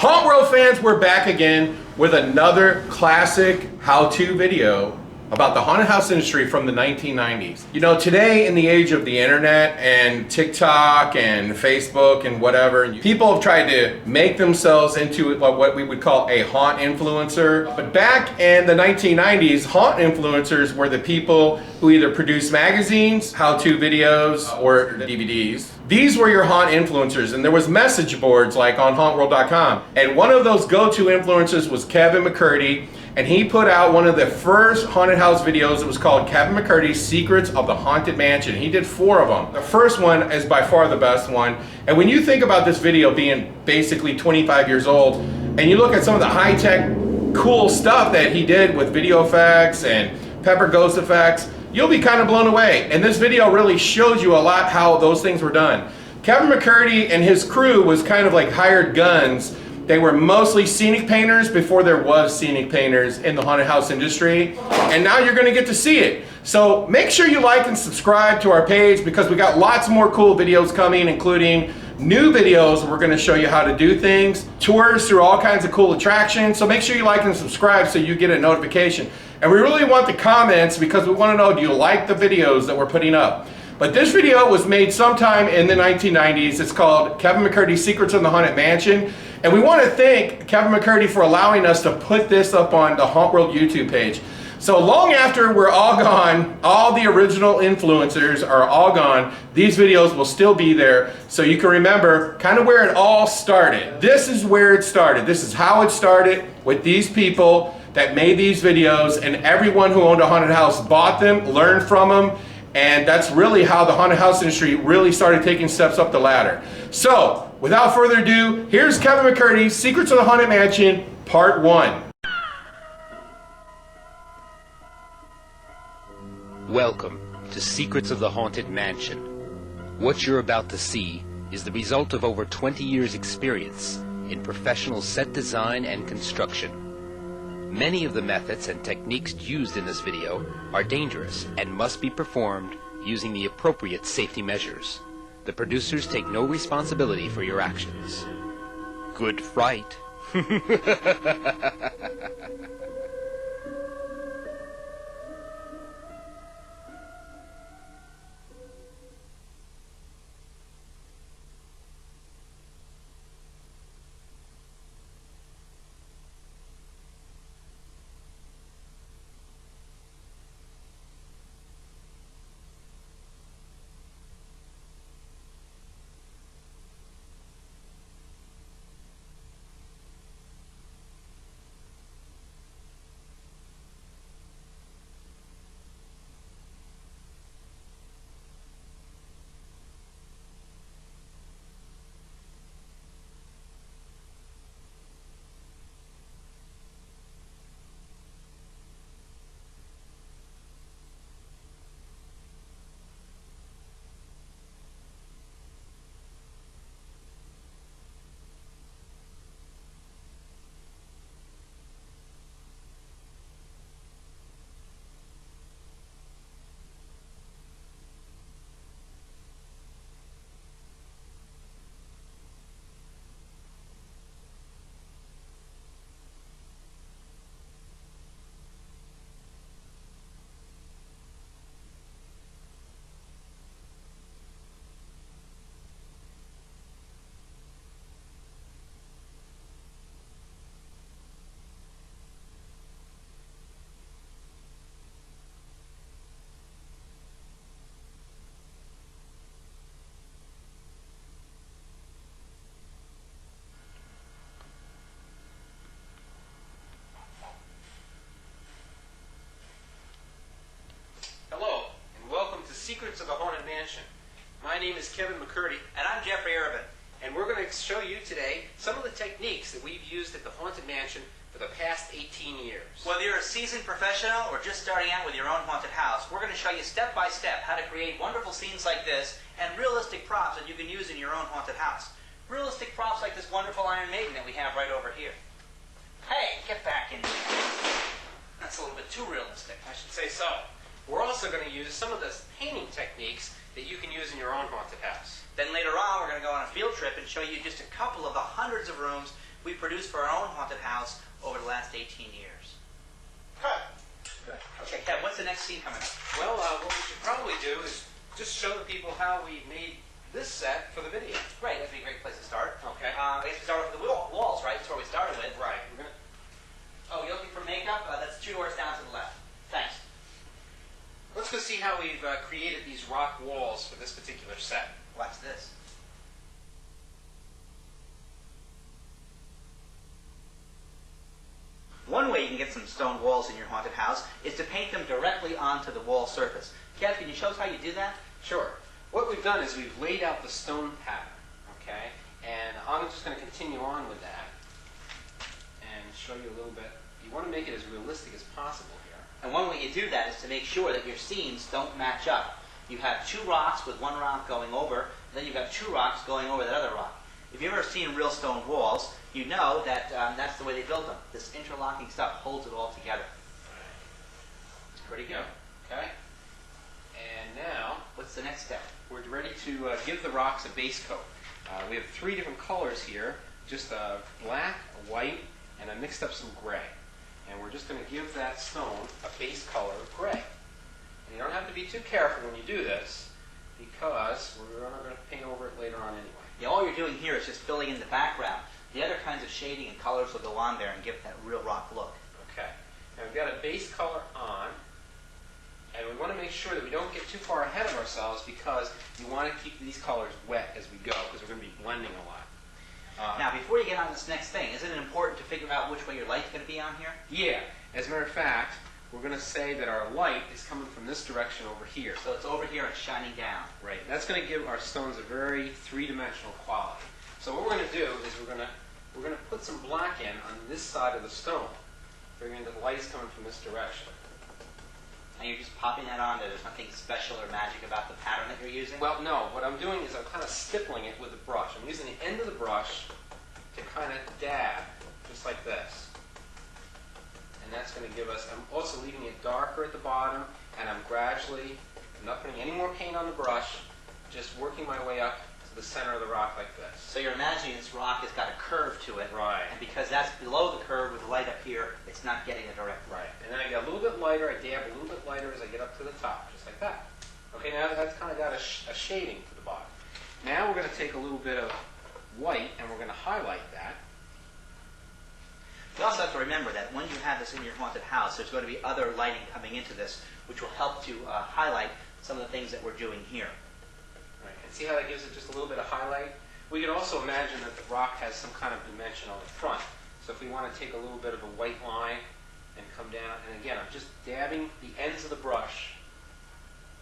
Hauntworld fans, we're back again with another classic how-to video about the haunted house industry from the 1990s. You know, today in the age of the internet and TikTok and Facebook and whatever, people have tried to make themselves into what we would call a haunt influencer. But back in the 1990s, haunt influencers were the people who either produced magazines, how-to videos, or DVDs. These were your haunt influencers, and there was message boards like on hauntworld.com. And one of those go-to influencers was Kevin McCurdy, and he put out one of the first haunted house videos. It was called Kevin McCurdy's Secrets of the Haunted Mansion. He did 4 of them. The first one is by far the best one. And when you think about this video being basically 25 years old, and you look at some of the high-tech, cool stuff that he did with video effects and pepper ghost effects, you'll be kind of blown away. And this video really shows you a lot how those things were done. Kevin McCurdy and his crew was kind of like hired guns. They were mostly scenic painters before there was scenic painters in the haunted house industry. And now you're gonna get to see it. So make sure you like and subscribe to our page because we got lots more cool videos coming, including new videos where we're gonna show you how to do things, tours through all kinds of cool attractions. So make sure you like and subscribe so you get a notification. And we really want the comments because we wanna know, do you like the videos that we're putting up? But this video was made sometime in the 1990s. It's called Kevin McCurdy's Secrets of the Haunted Mansion. And we want to thank Kevin McCurdy for allowing us to put this up on the Hauntworld YouTube page. So long after we're all gone, all the original influencers are all gone, these videos will still be there so you can remember kind of where it all started. This is where it started. This is how it started with these people that made these videos, and everyone who owned a haunted house bought them, learned from them, and that's really how the haunted house industry really started taking steps up the ladder. So, without further ado, here's Kevin McCurdy's Secrets of the Haunted Mansion, Part 1. Welcome to Secrets of the Haunted Mansion. What you're about to see is the result of over 20 years' experience in professional set design and construction. Many of the methods and techniques used in this video are dangerous and must be performed using the appropriate safety measures. The producers take no responsibility for your actions. Good fright. Secrets of the Haunted Mansion. My name is Kevin McCurdy. And I'm Jeffrey Urban. And we're going to show you today some of the techniques that we've used at the Haunted Mansion for the past 18 years. Whether you're a seasoned professional or just starting out with your own haunted house, we're going to show you step by step how to create wonderful scenes like this and realistic props that you can use in your own haunted house. Realistic props like this wonderful Iron Maiden that we have right over here. Hey, get back in there. That's a little bit too realistic. I should say so. We're also going to use some of the painting techniques that you can use in your own haunted house. Then later on, we're going to go on a field trip and show you just a couple of the hundreds of rooms we produced for our own haunted house over the last 18 years. Okay, Kev, what's the next scene coming up? Well, what we should probably do is just show the people how we made this set for the video. Great, that'd be a great place to start. Okay. I guess we start with the walls, right? That's where we started with. Right. We're gonna. Oh, you're looking for makeup? That's 2 doors down to the left. Thanks. Let's go see how we've created these rock walls for this particular set. Watch this. One way you can get some stone walls in your haunted house is to paint them directly onto the wall surface. Kev, can you show us how you do that? Sure. What we've done is we've laid out the stone pattern, okay? And I'm just going to continue on with that and show you a little bit. You want to make it as realistic as possible here. And one way you do that is to make sure that your scenes don't match up. You have 2 rocks with 1 rock going over, and then you've got 2 rocks going over that other rock. If you've ever seen real stone walls, you know that that's the way they built them. This interlocking stuff holds it all together. Pretty good. Okay. And now, What's the next step? we're ready to give the rocks a base coat. We have 3 different colors here, just black, a white, and I mixed up some gray. And we're just going to give that stone a base color of gray. And you don't have to be too careful when you do this, because we're not going to paint over it later on anyway. Yeah, all you're doing here is just filling in the background. The other kinds of shading and colors will go on there and give it that real rock look. Okay. Now we've got a base color on, and we want to make sure that we don't get too far ahead of ourselves, because you want to keep these colors wet as we go, because we're going to be blending a lot. Now, before you get on this next thing, isn't it important to figure out which way your light's going to be on here? Yeah. As a matter of fact, we're going to say that our light is coming from this direction over here. So it's over here and shining down. Right. That's going to give our stones a very 3-dimensional quality. So what we're going to do is we're going to put some black in on this side of the stone, figuring that the light is coming from this direction. And you're just popping that on there. There's nothing special or magic about the pattern that you're using? Well, no. What I'm doing is I'm kind of stippling it with a brush. I'm using the end of the brush to kind of dab, just like this. And that's going to give us, I'm also leaving it darker at the bottom, and I'm gradually, I'm not putting any more paint on the brush, just working my way up to the center of the rock like this. So you're imagining this rock has got a curve to it. Right. And because that's below the curve with the light up here, it's not getting a direct light. Right. And then I get a little bit lighter, I dab a little bit lighter as I get up to the top, just like that. Okay, now that's kind of got a shading to the bottom. Now we're going to take a little bit of white, and we're going to highlight that. You also have to remember that when you have this in your haunted house, there's going to be other lighting coming into this, which will help to highlight some of the things that we're doing here. Right. And see how that gives it just a little bit of highlight? We can also imagine that the rock has some kind of dimension on the front. So if we want to take a little bit of a white line and come down, and again, I'm just dabbing the ends of the brush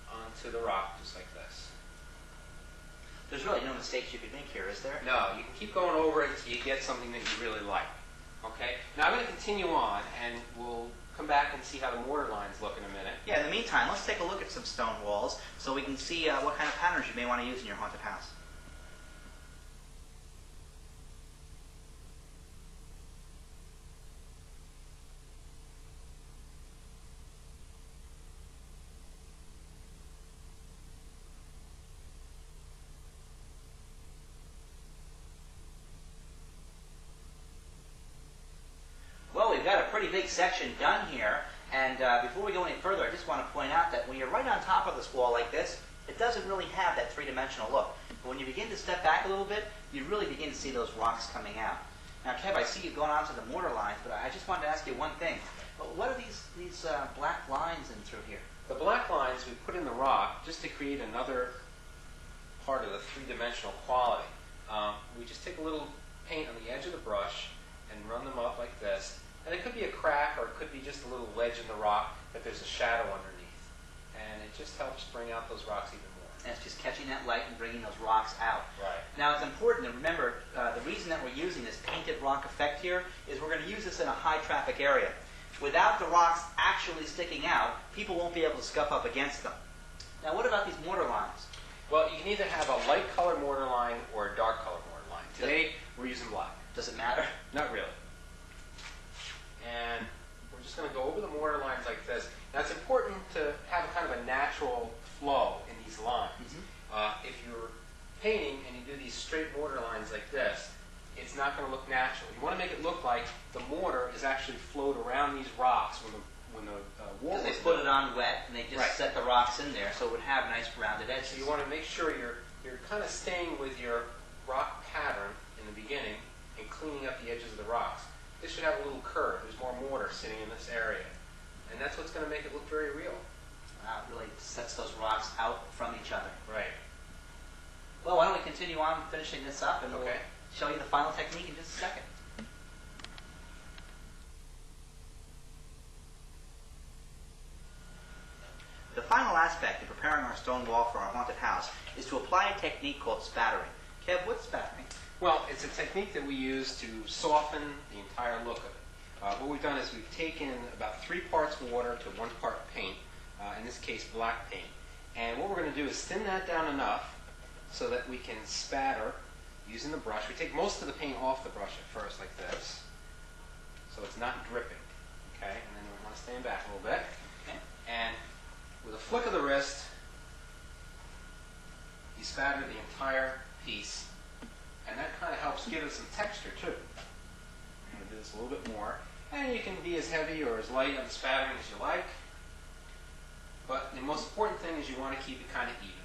onto the rock, just like this. There's really no mistakes you could make here, is there? No, you can keep going over it until you get something that you really like. Okay? Now I'm going to continue on, and we'll come back and see how the mortar lines look in a minute. Yeah, in the meantime, let's take a look at some stone walls so we can see what kind of patterns you may want to use in your haunted house. Well, we've got a pretty big section done here, and before we go any further, I just want to point out that when you're right on top of this wall like this, it doesn't really have that 3-dimensional look. But when you begin to step back a little bit, you really begin to see those rocks coming out. Now, Kev, I see you going on to the mortar lines, but I just wanted to ask you one thing. What are these black lines in through here? The black lines we put in the rock just to create another part of the 3-dimensional quality. We just take a little paint on the edge of the brush and run them up like this. And it could be a crack, or it could be just a little ledge in the rock that there's a shadow underneath. And it just helps bring out those rocks even more. And it's just catching that light and bringing those rocks out. Right. Now, it's important to remember the reason that we're using this painted rock effect here is we're going to use this in a high-traffic area. Without the rocks actually sticking out, people won't be able to scuff up against them. Now, what about these mortar lines? Well, you can either have a light color mortar line or a dark color mortar line. Today, we're using black. Does it matter? Not really. And we're just going to go over the mortar lines like this. Now, it's important to have a kind of a natural flow in these lines. Mm-hmm. If you're painting and you do these straight mortar lines like this, it's not going to look natural. You want to make it look like the mortar is actually flowed around these rocks when the wall Because is they put built. it on wet and they just Right. set the rocks in there so it would have nice rounded edges. So you want to make sure you're kind of staying with your rock pattern in the beginning and cleaning up the edges of the rocks. This should have a little curve. There's more mortar sitting in this area. And that's what's going to make it look very real. It really sets those rocks out from each other. Right. Well, why don't we continue on finishing this up and we'll Okay. show you the final technique in just a second. The final aspect of preparing our stone wall for our haunted house is to apply a technique called spattering. Kev, what's spattering? Well, it's a technique that we use to soften the entire look of it. What we've done is we've taken about 3 parts water to 1 part paint, in this case black paint. And what we're going to do is thin that down enough so that we can spatter using the brush. We take most of the paint off the brush at first like this, so it's not dripping. Okay, and then we want to stand back a little bit. Okay. And with a flick of the wrist, you spatter the entire piece, and that kind of helps give it some texture too. I'm going to do this a little bit more, and you can be as heavy or as light on the spattering as you like, but the most important thing is you want to keep it kind of even,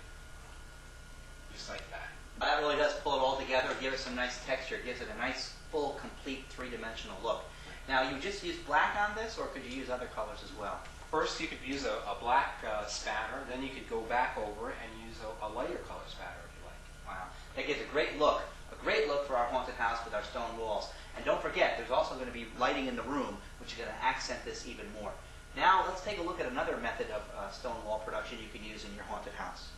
just like that. That really does pull it all together, give it some nice texture. It gives it a nice, full, complete, three-dimensional look. Now, you just use black on this, or could you use other colors as well? First, you could use a black spatter, then you could go back over and use a lighter color spatter if you like. Wow. That gives a great look for our haunted house with our stone walls. And don't forget, there's also going to be lighting in the room, which is going to accent this even more. Now, let's take a look at another method of stone wall production you can use in your haunted house.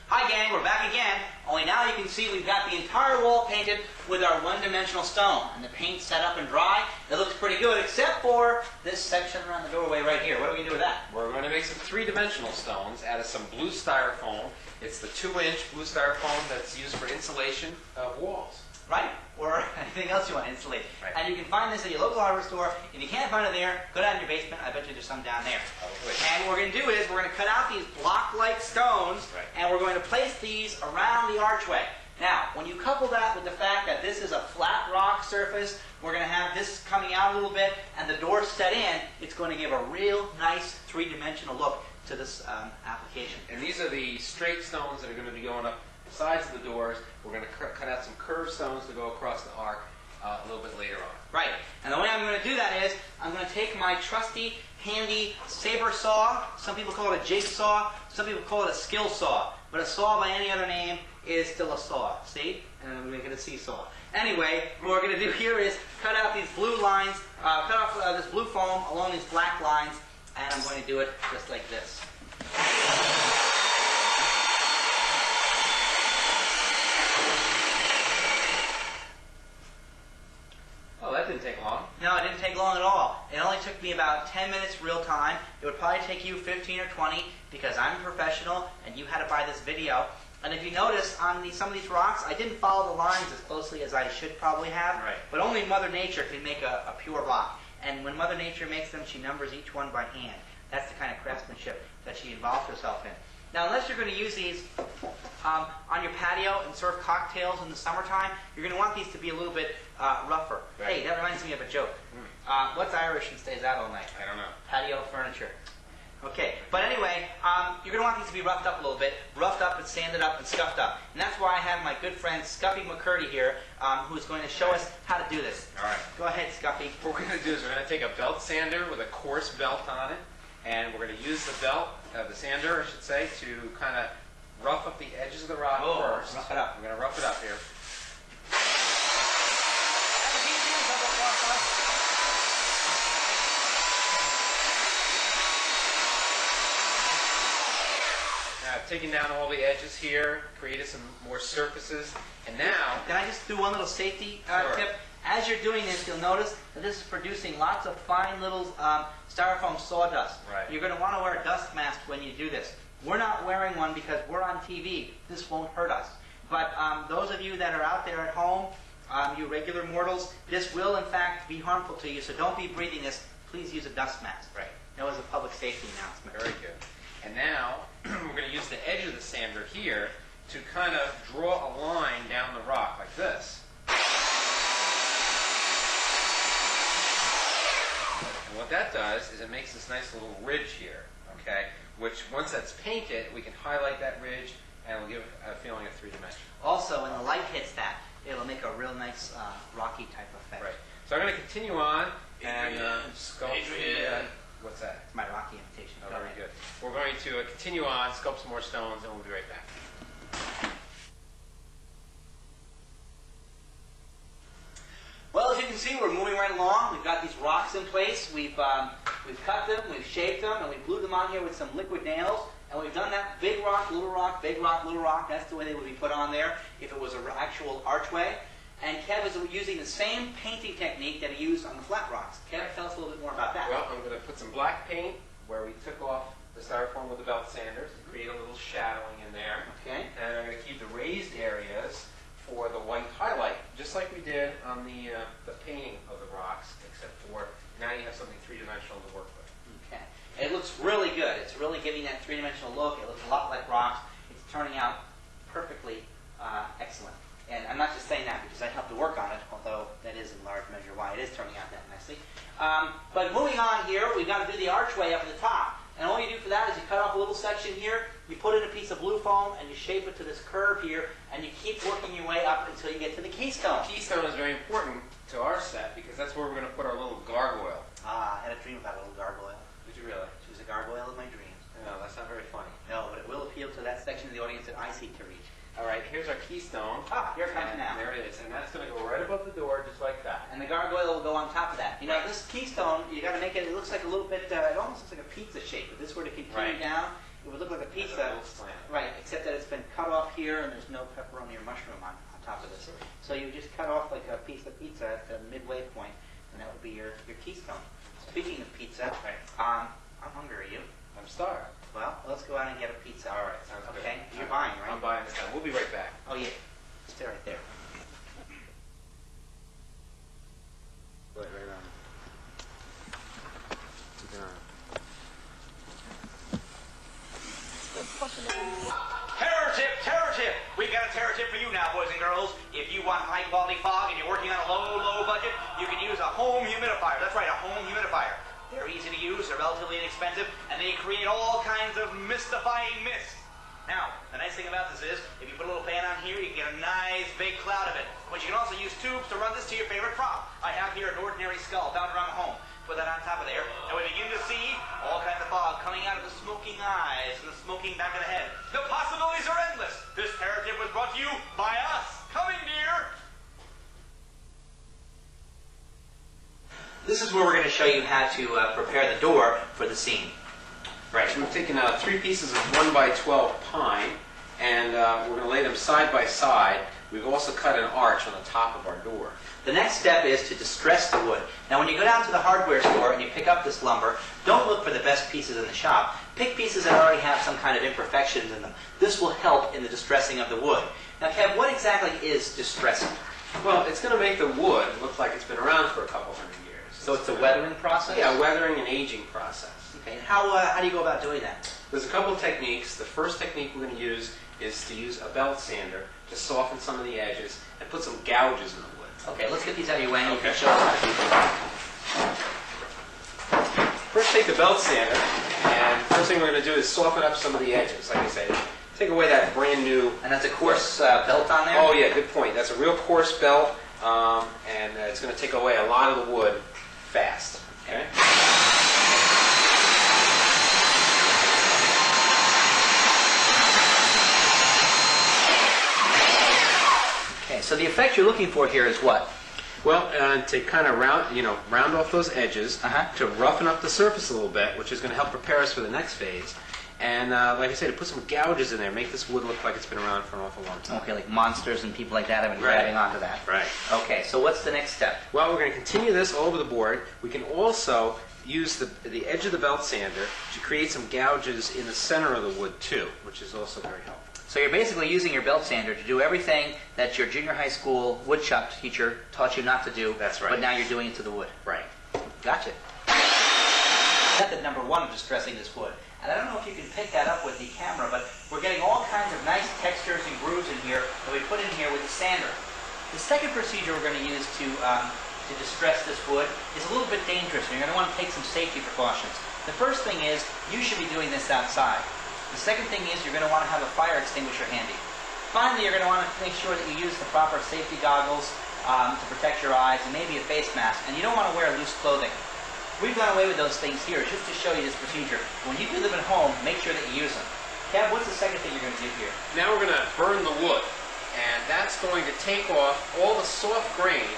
Hi gang, we're back again, only now you can see we've got the entire wall painted with our one-dimensional stone. And the paint's set up and dry. It looks pretty good, except for this section around the doorway right here. What are we going to do with that? We're going to make some three-dimensional stones out of some blue styrofoam. It's the 2-inch blue styrofoam that's used for insulation of walls. Right? Or anything else you want to insulate. Right. And you can find this at your local hardware store. If you can't find it there, go down in your basement. I bet you there's some down there. And what we're going to do is we're going to cut out these block-like stones, Right. and we're going to place these around the archway. Now, when you couple that with the fact that this is a flat rock surface, we're going to have this coming out a little bit, and the door set in, it's going to give a real nice three-dimensional look to this application. And these are the straight stones that are going to be going up the sides of the doors. We're going to cut out some curved stones to go across the arc a little bit later on. Right. And the way I'm going to do that is I'm going to take my trusty, handy saber saw. Some people call it a jigsaw. Some people call it a skill saw. But a saw by any other name is still a saw. See? And I'm making a seesaw. Anyway, what we're going to do here is cut out these blue lines, cut off this blue foam along these black lines, and I'm going to do it just like this. Oh, that didn't take long. No, it didn't take long at all. It only took me about 10 minutes real time. It would probably take you 15 or 20 because I'm a professional and you had to buy this video. And if you notice on some of these rocks, I didn't follow the lines as closely as I should probably have. Right. But only Mother Nature can make a pure rock. And when Mother Nature makes them, she numbers each one by hand. That's the kind of craftsmanship that she involves herself in. Now, unless you're going to use these on your patio and serve cocktails in the summertime, you're going to want these to be a little bit rougher. Right. Hey, that reminds me of a joke. What's Irish and stays out all night? I don't know. Patio furniture. Okay, but anyway, you're going to want these to be roughed up a little bit, roughed up and sanded up and scuffed up. And that's why I have my good friend Scuffy McCurdy here, who's going to show us how to do this. All right. Go ahead, Scuffy. What we're going to do is we're going to take a belt sander with a coarse belt on it, and we're going to use the belt, the sander, I should say, to kind of rough up the edges of the rock first. Rough it up. We're going to rough it up here. Now, I've taken down all the edges here, created some more surfaces, and now... Can I just do one little safety Sure. tip? As you're doing this, you'll notice that this is producing lots of fine little styrofoam sawdust. Right. You're going to want to wear a dust mask when you do this. We're not wearing one because we're on TV. This won't hurt us. But those of you that are out there at home, you regular mortals, this will in fact be harmful to you, so don't be breathing this. Please use a dust mask. Right. That was a public safety announcement. Very good. And now we're going to use the edge of the sander here to kind of draw a line down the rock like this. And what that does is it makes this nice little ridge here, okay? Which, once that's painted, we can highlight that ridge and it'll give a feeling of three-dimension. Also, when the light hits that, it'll make a real nice rocky type effect. Right. So I'm going to continue on and sculpt. What's that? It's my rocky invitation. Oh, very good. We're going to continue on, sculpt some more stones, and we'll be right back. Well, as you can see, we're moving right along. We've got these rocks in place. We've cut them, we've shaped them, and we glued them on here with some liquid nails. And we've done that big rock, little rock, big rock, little rock. That's the way they would be put on there if it was an actual archway. And Kev is using the same painting technique that he used on the flat rocks. Kev, tell us a little bit more about that. Well, I'm going to put some black paint where we took off the styrofoam with the belt sanders to create a little shadowing in there. Okay. And I'm going to keep the raised areas for the white highlight, just like we did on the painting of the rocks, except for now you have something three-dimensional to work with. Okay. And it looks really good. It's really giving that three-dimensional look. It looks a lot like rocks. It's turning out perfectly excellent. And I'm not just saying that because I helped to work on it, although that is in large measure why it is turning out that nicely. But moving on here, we've got to do the archway up at the top. And all you do for that is you cut off a little section here, you put in a piece of blue foam, and you shape it to this curve here, and you keep working your way up until you get to the keystone. Keystone is very important to our set because that's where we're going to put our little gargoyle. I had a dream about a little gargoyle. Did you really? She was a gargoyle of my dreams. No, that's not very funny. No, but it will appeal to that section of the audience that I seek to reach. All right, here's our keystone. Ah, here it comes now. There it is, and that's going to go right above the door, just like that. And the gargoyle will go on top of that. You know, this keystone, you got to make it. It looks like a little bit. It almost looks like a pizza shape. If this were to continue down, it would look like a pizza. A little slant. Right, except that it's been cut off here, and there's no pepperoni or mushroom on top of this. So you just cut off like a piece of pizza at the midway point, and that would be your keystone. Speaking of pizza, I'm hungry. Are you? I'm starved. Well, let's go out and get a pizza. All right, sounds good. Okay, you're buying, right? I'm buying this time. We'll be right back. Oh yeah, stay right there. Right on. Terror tip! We've got a terror tip for you now, boys and girls. If you want high quality fog and you're working on a low budget, you can use a home humidifier. That's right, a home humidifier. They're easy to use, they're relatively inexpensive, and they create all kinds of mystifying mist. Now, the nice thing about this is, if you put a little fan on here, you can get a nice big cloud of it. But you can also use tubes to run this to your favorite prop. I have here an ordinary skull found around the home. Put that on top of there, and we begin to see all kinds of fog coming out of the smoking eyes and the smoking back of the head. The possibilities are endless. This terror tip was brought to you by us. Coming, dear. This is where we're going to show you how to prepare the door for the scene. Right, so we've taken 3 pieces of 1x12 pine, and we're going to lay them side by side. We've also cut an arch on the top of our door. The next step is to distress the wood. Now when you go down to the hardware store and you pick up this lumber, don't look for the best pieces in the shop. Pick pieces that already have some kind of imperfections in them. This will help in the distressing of the wood. Now Kev, what exactly is distressing? Well, it's going to make the wood look like it's been around for a couple hundred years. So it's a weathering process? Yeah, a weathering and aging process. Okay, and how do you go about doing that? There's a couple of techniques. The first technique we're going to use is to use a belt sander to soften some of the edges and put some gouges in the wood. Okay, let's get these out of your way and you can show us how to do that. First take the belt sander, and first thing we're going to do is soften up some of the edges, like I said. Take away that brand new... And that's a coarse belt on there? Oh yeah, good point. That's a real coarse belt, and it's going to take away a lot of the wood fast. Okay? Okay, so the effect you're looking for here is what? Well, to kind of round off those edges, to roughen up the surface a little bit, which is going to help prepare us for the next phase. And like I said, to put some gouges in there, make this wood look like it's been around for an awful long time. Okay, like monsters and people like that have been grabbing onto that. Right. Okay, so what's the next step? Well, we're going to continue this all over the board. We can also use the edge of the belt sander to create some gouges in the center of the wood too, which is also very helpful. So you're basically using your belt sander to do everything that your junior high school woodshop teacher taught you not to do. That's right. But now you're doing it to the wood. Right. Gotcha. Method number 1 of distressing this wood. And I don't know if you can pick that up with the camera, but we're getting all kinds of nice textures and grooves in here that we put in here with the sander. The second procedure we're going to use to distress this wood is a little bit dangerous, and you're going to want to take some safety precautions. The first thing is, you should be doing this outside. The second thing is, you're going to want to have a fire extinguisher handy. Finally, you're going to want to make sure that you use the proper safety goggles to protect your eyes, and maybe a face mask, and you don't want to wear loose clothing. We've done away with those things here just to show you this procedure. When you do them at home, make sure that you use them. Kev, what's the second thing you're going to do here? Now we're going to burn the wood, and that's going to take off all the soft grain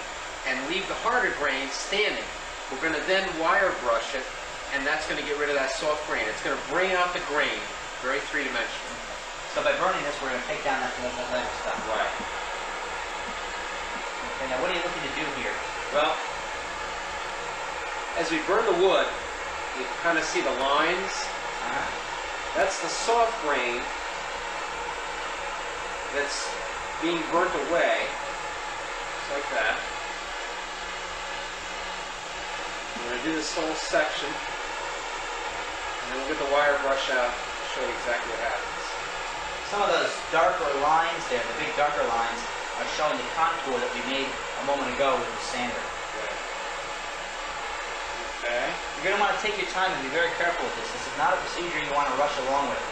and leave the harder grain standing. We're going to then wire brush it, and that's going to get rid of that soft grain. It's going to bring out the grain, very three-dimensional. So by burning this, we're going to take down that other stuff. Right. Okay, now what are you looking to do here? Well, as we burn the wood, you kind of see the lines. That's the soft grain that's being burnt away, just like that. We're going to do this whole section, and then we'll get the wire brush out to show you exactly what happens. Some of those darker lines there, the big darker lines, are showing the contour that we made a moment ago with the sander. Okay. You're going to want to take your time and be very careful with this. This is not a procedure you want to rush along with.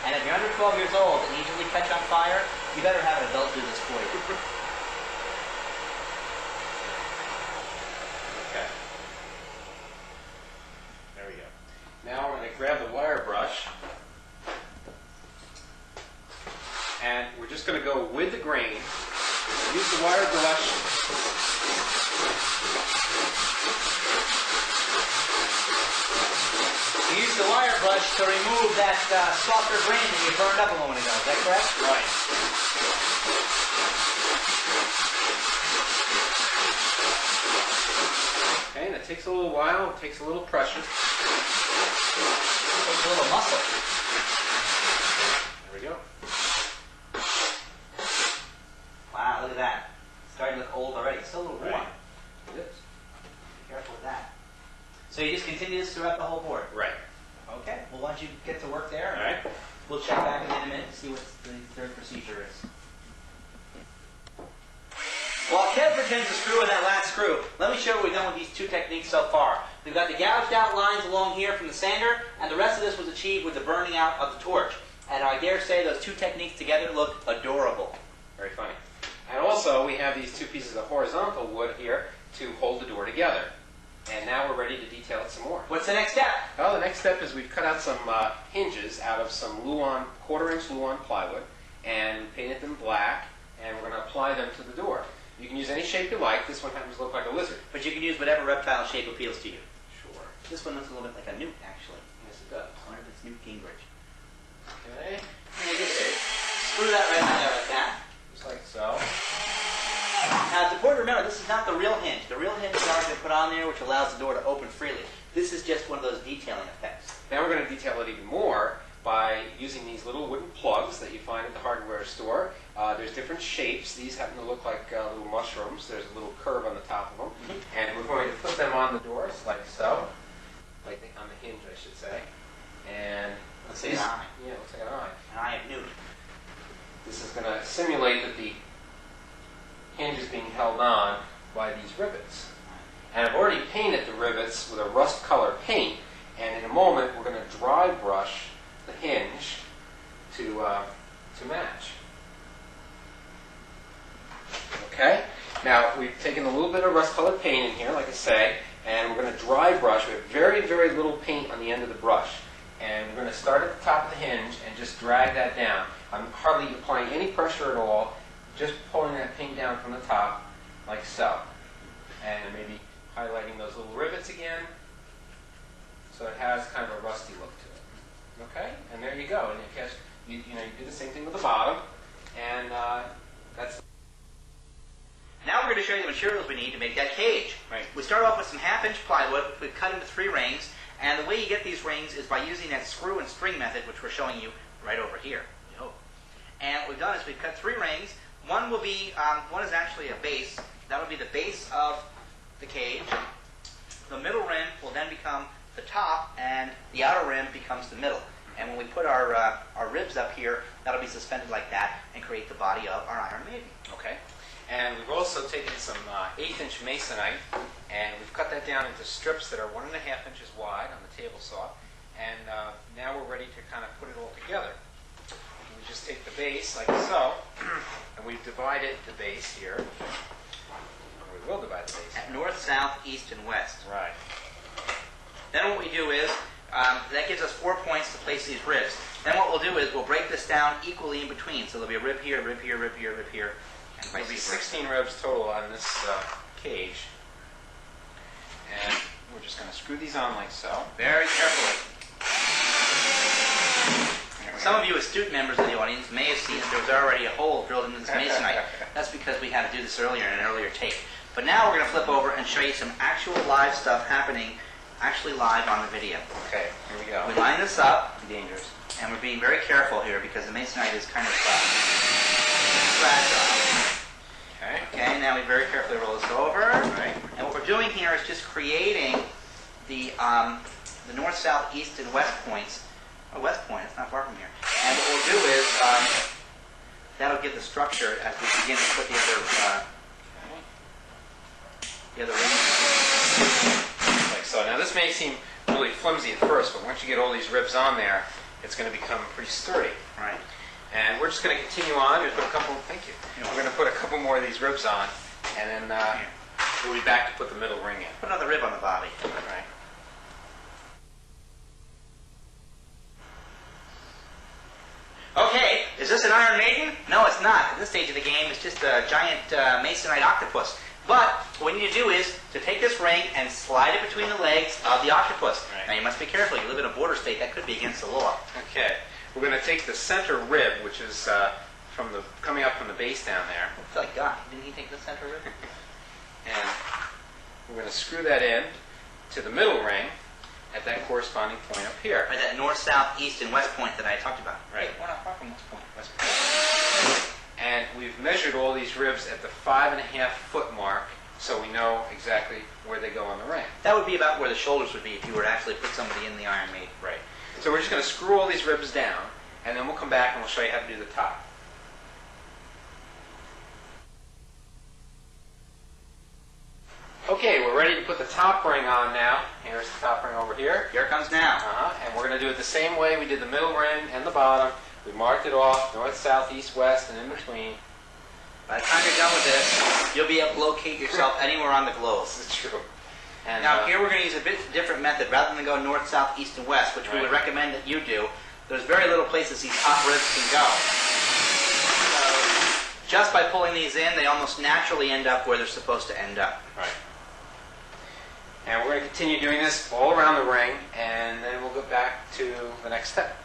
And if you're under 12 years old and easily catch on fire, you better have an adult do this for you. Okay. There we go. Now we're going to grab the wire brush, and we're just going to go with the grain. Use the wire brush. You use the wire brush to remove that softer grain that you burned up a moment ago. Is that correct? Right. Okay, and it takes a little while. It takes a little pressure. It takes a little muscle. There we go. Wow, look at that. It's starting to look old already. It's still a little warm. Right. It is. Be careful with that. So you just continue this throughout the whole board? Right. Okay. Well, why don't you get to work there? All right. We'll check back in a minute and see what the third procedure is. While Kev pretends to screw in that last screw, let me show you what we've done with these two techniques so far. We've got the gouged out lines along here from the sander, and the rest of this was achieved with the burning out of the torch. And I dare say those two techniques together look adorable. Very funny. And also, we have these two pieces of horizontal wood here to hold the door together. And now we're ready to detail it some more. What's the next step? Well, the next step is we've cut out some hinges out of some Luan, quarter-inch Luan plywood, and we painted them black, and we're going to apply them to the door. You can use any shape you like. This one happens to look like a lizard. But you can use whatever reptile shape appeals to you. Sure. This one looks a little bit like a newt, actually. Yes, it does. I wonder if it's Newt Gingrich. Okay. And you just screw that right in there like that. Just like so. Now, it's important to remember, this is not the real hinge. The real hinge is already been put on there, which allows the door to open freely. This is just one of those detailing effects. Now we're going to detail it even more by using these little wooden plugs that you find at the hardware store. There's different shapes. These happen to look like little mushrooms. There's a little curve on the top of them. And we're going to put them on the doors like so. Like on the hinge, I should say. And Let's say an eye. Yeah, it looks like an eye. An eye of Newt. This is going to simulate that the hinge is being held on by these rivets. And I've already painted the rivets with a rust color paint, and in a moment we're going to dry brush the hinge to match. Okay? Now we've taken a little bit of rust colored paint in here, like I say, and we're going to dry brush. We have very, very little paint on the end of the brush. And we're going to start at the top of the hinge and just drag that down. I'm hardly applying any pressure at all, just pulling that paint down from the top, like so. And maybe highlighting those little rivets again, so it has kind of a rusty look to it. Okay? And there you go. And you catch, you do the same thing with the bottom, and that's. Now we're going to show you the materials we need to make that cage. Right. We start off with some half-inch plywood. We cut into 3 rings, and the way you get these rings is by using that screw and string method, which we're showing you right over here. And what we've done is we've cut 3 rings. One will be, one is actually a base. That will be the base of the cage. The middle ring will then become the top, and the outer rim becomes the middle. And when we put our ribs up here, that'll be suspended like that and create the body of our Iron Maiden. Okay. And we've also taken some 1/8-inch masonite, and we've cut that down into strips that are 1.5 inches wide on the table saw. And now we're ready to kind of put it all together. We just take the base like so, and we've divided the base here. We will divide the base. At north, south, east, and west. Right. Then what we do is, that gives us 4 points to place these ribs. Then what we'll do is we'll break this down equally in between. So there'll be a rib here, rib here, rib here, rib here, and There'll vice be versa. 16 ribs total on this cage. And we're just going to screw these on like so. Very carefully. Some of you astute members of the audience may have seen that there was already a hole drilled into this masonite. That's because we had to do this earlier in an earlier take. But now we're going to flip over and show you some actual live stuff happening, actually live on the video. Okay, here we go. We line this up, Dangerous. and we're being very careful here because the masonite is kind of fragile. Okay. Okay, now we very carefully roll this over. Right. And what we're doing here is just creating the north, south, east, and west points. Oh, west point, it's not far from here. And what we'll do is, that'll give the structure as we begin to put the other rings. Like so. Now this may seem really flimsy at first, but once you get all these ribs on there, it's going to become pretty sturdy. Right. And we're just going to continue on. We'll put a couple. Thank you. We're going to put a couple more of these ribs on, and then we'll be back to put the middle ring in. Put another rib on the body. Right. Okay, is this an Iron Maiden? No, it's not. At this stage of the game, it's just a giant masonite octopus. But what we need to do is to take this ring and slide it between the legs of the octopus. Right. Now you must be careful. You live in a border state. That could be against the law. Okay. We're going to take the center rib, which is coming up from the base down there, I feel like God. Didn't he take the center rib? and we're going to screw that in to the middle ring at that corresponding point up here. Right, that north, south, east, and west point that I talked about. Right. Hey, we're not far from west point. West point. And we've measured all these ribs at the 5.5-foot mark, so we know exactly where they go on the ring. That would be about where the shoulders would be if you were to actually put somebody in the Iron Maiden. Right. So we're just going to screw all these ribs down, and then we'll come back and we'll show you how to do the top. Okay, we're ready to put the top ring on now. Here's the top ring over here. Here it comes now. And we're going to do it the same way we did the middle ring and the bottom. We marked it off, north, south, east, west, and in between. By the time you're done with this, you'll be able to locate yourself anywhere on the globe. This is true. And Now here we're going to use a bit different method. Rather than go north, south, east, and west, which we would Right. recommend that you do, there's very little places these top ribs can go. So just by pulling these in, they almost naturally end up where they're supposed to end up. Right. And we're going to continue doing this all around the ring, and then we'll go back to the next step.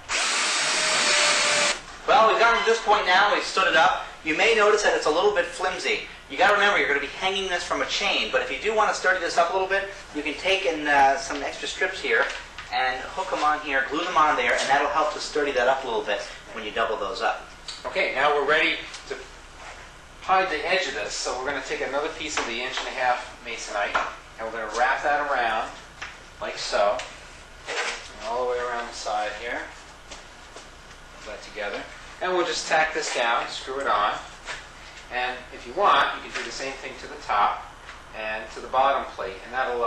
Well, we've gotten to this point now. We've stood it up. You may notice that it's a little bit flimsy. You got to remember, you're going to be hanging this from a chain. But if you do want to sturdy this up a little bit, you can take in some extra strips here and hook them on here, glue them on there, and that'll help to sturdy that up a little bit when you double those up. Okay, now we're ready to hide the edge of this. So we're going to take another piece of the 1.5-inch masonite, and we're going to wrap that around like so, and all the way around the side here. Put that together. And we'll just tack this down, screw it on. And if you want, you can do the same thing to the top and to the bottom plate, and that'll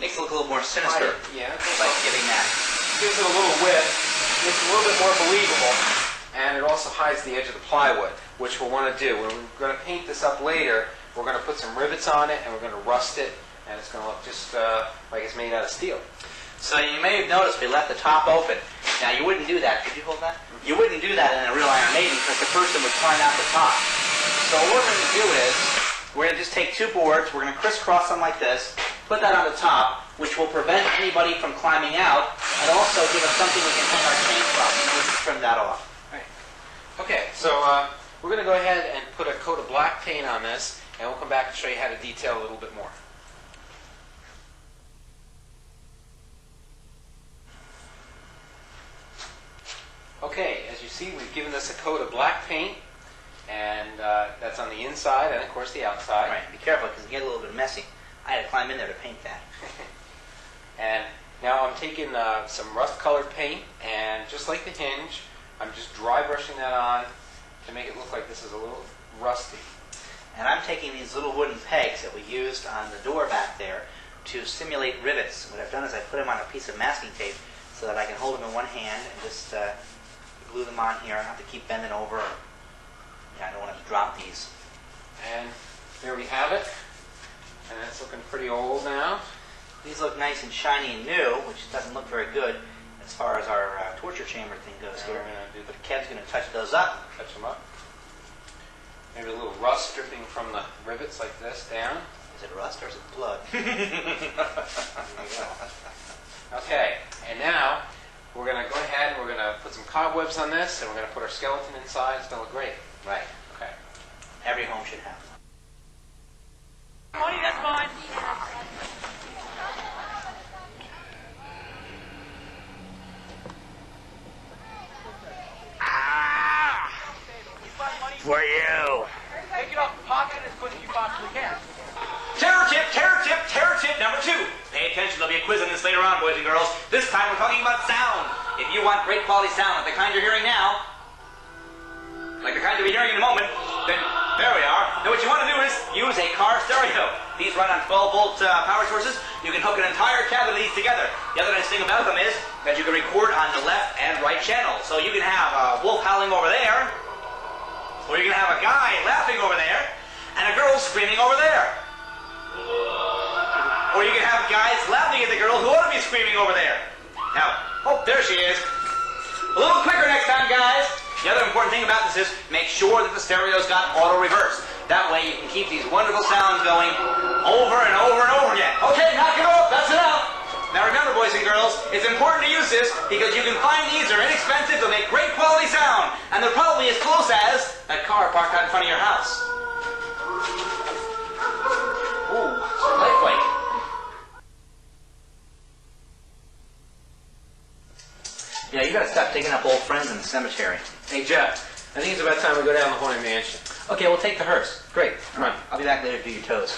Makes it look a little more hide sinister it. Yeah, by giving that. gives it a little width, makes it a little bit more believable, and it also hides the edge of the plywood, which we'll want to do. When we're going to paint this up later, we're going to put some rivets on it, and we're going to rust it, and it's going to look just like it's made out of steel. So you may have noticed we left the top open. Now you wouldn't do that. Could you hold that? You wouldn't do that in a real Iron Maiden because the person would climb out the top. So what we're going to do is we're going to just take two boards. We're going to crisscross them like this, put that on the top, which will prevent anybody from climbing out, and also give us something we can hang our chain from. We'll just trim that off. Right. Okay, so we're going to go ahead and put a coat of black paint on this, and we'll come back and show you how to detail a little bit more. Okay, as you see, we've given this a coat of black paint, and that's on the inside and, of course, the outside. Right, be careful because it can get a little bit messy. I had to climb in there to paint that. And now I'm taking some rust-colored paint, and just like the hinge, I'm just dry brushing that on to make it look like this is a little rusty. And I'm taking these little wooden pegs that we used on the door back there to simulate rivets. What I've done is I put them on a piece of masking tape so that I can hold them in one hand and just glue them on here. I don't have to keep bending over. Yeah, I don't want to drop these. And there we have it. And it's looking pretty old now. These look nice and shiny and new, which doesn't look very good as far as our torture chamber thing goes here. But Kev's going to touch those up. Touch them up. Maybe a little rust dripping from the rivets like this down. Is it rust or is it blood? There we go. Okay, and now we're going to go ahead and we're going to put some cobwebs on this, and we're going to put our skeleton inside. It's going to look great. Right. Okay. Every home should have. Money, that's mine. For you. Take it off the pocket as quick as you possibly can. Terror tip number 2. Pay attention, there'll be a quiz on this later on, boys and girls. This time we're talking about sound. If you want great quality sound, like the kind you're hearing now, like the kind you'll be hearing in a moment, then there we are. Then what you want to do is use a car stereo. These run on 12-volt power sources. You can hook an entire cabin of these together. The other nice thing about them is that you can record on the left and right channel. So you can have a wolf howling over there, or you can have a guy laughing over there, and a girl screaming over there. Or you can have guys laughing at the girl who ought to be screaming over there. Now, oh, there she is. A little quicker next time, guys. The other important thing about this is make sure that the stereo's got auto reverse. That way you can keep these wonderful sounds going over and over and over again. Okay, knock it off. That's enough. Now remember, boys and girls, it's important to use this because you can find these are inexpensive to make great quality sound, and they're probably as close as that car parked out in front of your house. Ooh, lightweight. Yeah, you gotta stop digging up old friends in the cemetery. Hey, Jeff, I think it's about time we go down the Haunted Mansion. Okay, we'll take the hearse. Great. Come on. I'll be back later to do your toes.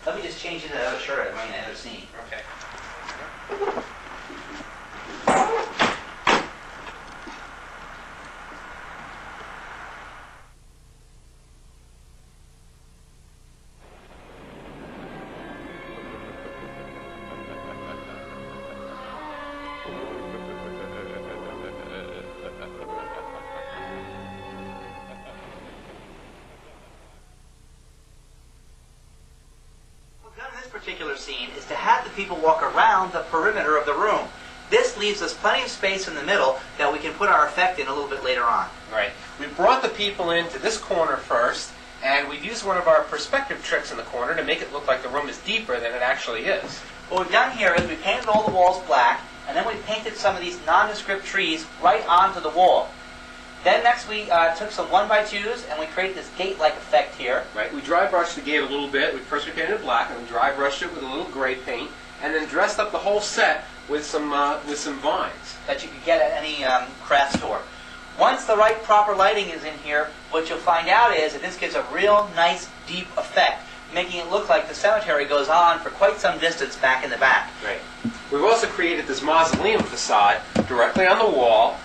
Let me just change into the other shirt I'm wearing in the other scene. Okay. Particular scene is to have the people walk around the perimeter of the room. This leaves us plenty of space in the middle that we can put our effect in a little bit later on. Right. We brought the people into this corner first, and we've used one of our perspective tricks in the corner to make it look like the room is deeper than it actually is. What we've done here is we painted all the walls black, and then we painted some of these nondescript trees right onto the wall. Then next we took some 1x2s and we created this gate-like effect here. Right. We dry brushed the gate a little bit. First we painted it black, and we dry brushed it with a little gray paint, and then dressed up the whole set with some vines that you could get at any craft store. Once the right proper lighting is in here, what you'll find out is that this gives a real nice deep effect, making it look like the cemetery goes on for quite some distance back in the back. Right. We've also created this Mausoleum Facade directly on the wall.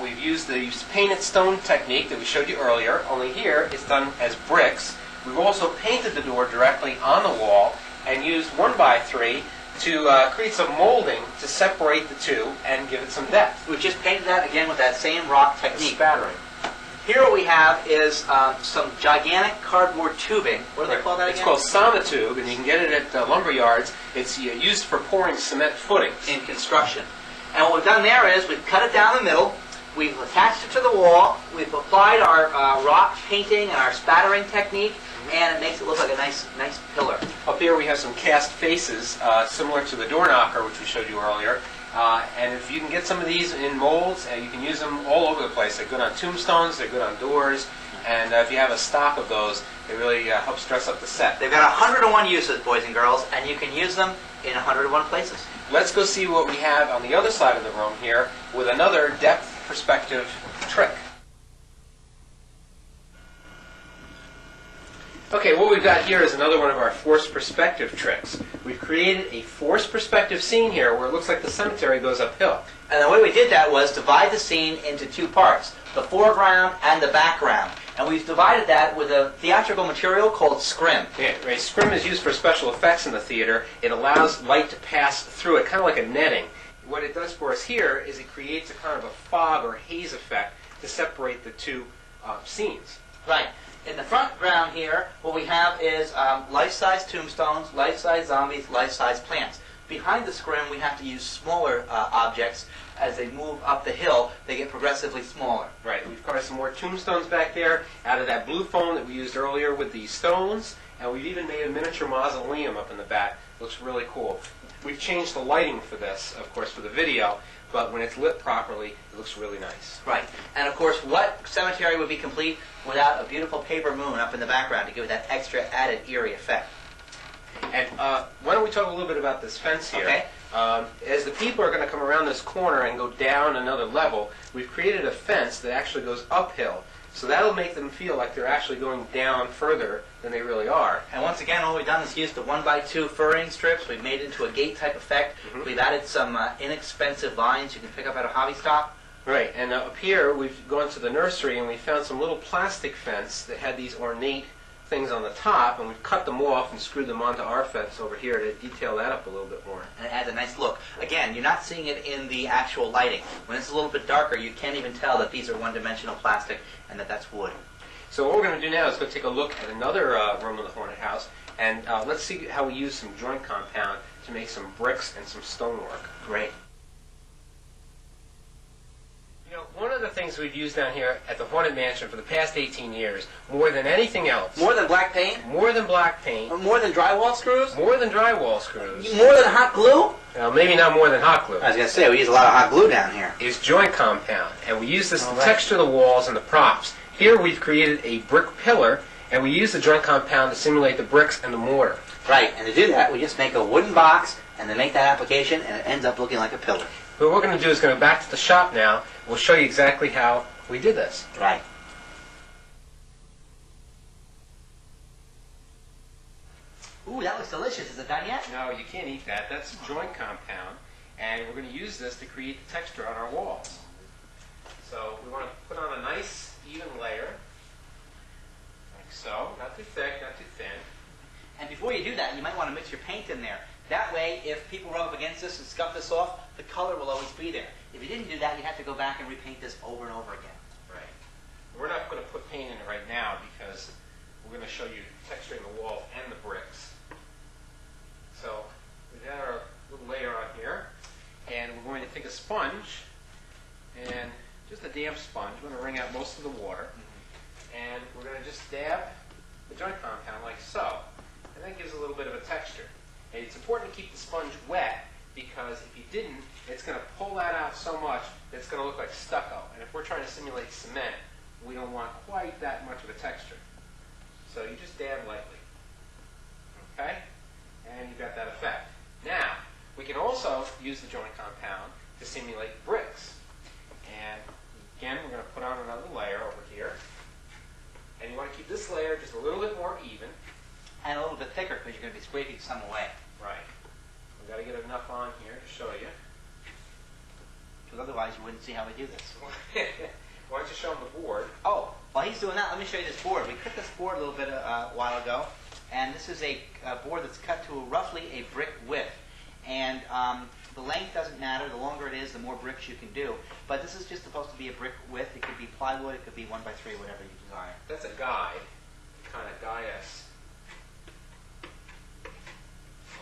We've used the painted stone technique that we showed you earlier, only here it's done as bricks. We've also painted the door directly on the wall and used 1x3 to create some molding to separate the two and give it some depth. We've just painted that again with that same rock technique. Spattering. Here what we have is some gigantic cardboard tubing. What do they call that again? It's called sonotube, and you can get it at lumber yards. It's used for pouring cement footings. In construction. And what we've done there is we've cut it down the middle, we've attached it to the wall, we've applied our rock painting and our spattering technique, and it makes it look like a nice pillar. Up here we have some cast faces similar to the door knocker, which we showed you earlier. And if you can get some of these in molds, you can use them all over the place. They're good on tombstones, they're good on doors, and if you have a stock of those, it really helps dress up the set. They've got 101 uses, boys and girls, and you can use them in 101 places. Let's go see what we have on the other side of the room here with another depth perspective trick. Okay, what we've got here is another one of our forced perspective tricks. We've created a forced perspective scene here where it looks like the cemetery goes uphill. And the way we did that was divide the scene into two parts, the foreground and the background. And we've divided that with a theatrical material called scrim. Yeah, right. Scrim is used for special effects in the theater. It allows light to pass through it, kind of like a netting. What it does for us here is it creates a kind of a fog or haze effect to separate the two scenes. Right. In the front ground here, what we have is life-size tombstones, life-size zombies, life-size plants. Behind the scrim, we have to use smaller objects. As they move up the hill, they get progressively smaller. Right. We've carved some more tombstones back there out of that blue foam that we used earlier with the stones, and we've even made a miniature mausoleum up in the back. Looks really cool. We've changed the lighting for this, of course, for the video, but when it's lit properly, it looks really nice. Right. And of course, what cemetery would be complete without a beautiful paper moon up in the background to give it that extra added eerie effect? And why don't we talk a little bit about this fence here? Okay. As the people are going to come around this corner and go down another level, we've created a fence that actually goes uphill. So that'll make them feel like they're actually going down further than they really are. And once again, all we've done is use the 1x2 furring strips. We've made it into a gate-type effect. Mm-hmm. We've added some inexpensive vines you can pick up at a hobby stop. Right, and up here we've gone to the nursery and we found some little plastic fence that had these ornate things on the top, and we've cut them off and screwed them onto our fence over here to detail that up a little bit more. And it adds a nice look. Again, you're not seeing it in the actual lighting. When it's a little bit darker, you can't even tell that these are one-dimensional plastic and that that's wood. So what we're going to do now is go take a look at another room of the haunted house, and let's see how we use some joint compound to make some bricks and some stonework. Great. You know, one of the things we've used down here at the Haunted Mansion for the past 18 years, more than anything else, More than black paint? more than black paint, More than drywall screws? more than drywall screws, More than hot glue? well, maybe not more than hot glue, I was going to say, we use a lot of hot glue down here. is joint compound, and we use this All to right. texture the walls and the props. Here we've created a brick pillar, and we use the joint compound to simulate the bricks and the mortar. Right, and to do that, we just make a wooden box and then make that application, and it ends up looking like a pillar. What we're going to do is go back to the shop now. We'll show you exactly how we did this. Right. Ooh, that looks delicious. Is it done yet? No, you can't eat that. That's joint compound, and we're going to use this to create the texture on our walls. So we want to put on a nice, even layer, like so. Not too thick, not too thin. And before you do that, you might want to mix your paint in there. That way, if people rub up against this and scuff this off, the color will always be there. If you didn't do that, you'd have to go back and repaint this over and over again. Right. We're not going to put paint in it right now because we're going to show you texturing the walls and the bricks. So we've got our little layer on here, and we're going to take a sponge, and just a damp sponge. We're going to wring out most of the water, and we're going to just dab the joint compound like so, and that gives a little bit of a texture. And it's important to keep the sponge wet because if you didn't, it's going to pull that out so much that it's going to look like stucco. And if we're trying to simulate cement, we don't want quite that much of a texture. So you just dab lightly. Okay? And you've got that effect. Now, we can also use the joint compound to simulate bricks. And again, we're going to put on another layer over here. And you want to keep this layer just a little bit more even. And a little bit thicker because you're going to be scraping some away. Right. We've got to get enough on here to show you. Because otherwise you wouldn't see how we do this. Why don't you show them the board? Oh, while he's doing that, let me show you this board. We cut this board a little bit a while ago. And this is a board that's cut to roughly a brick width. And the length doesn't matter. The longer it is, the more bricks you can do. But this is just supposed to be a brick width. It could be plywood. It could be 1x3, whatever you desire. That's a guide to kind of guide us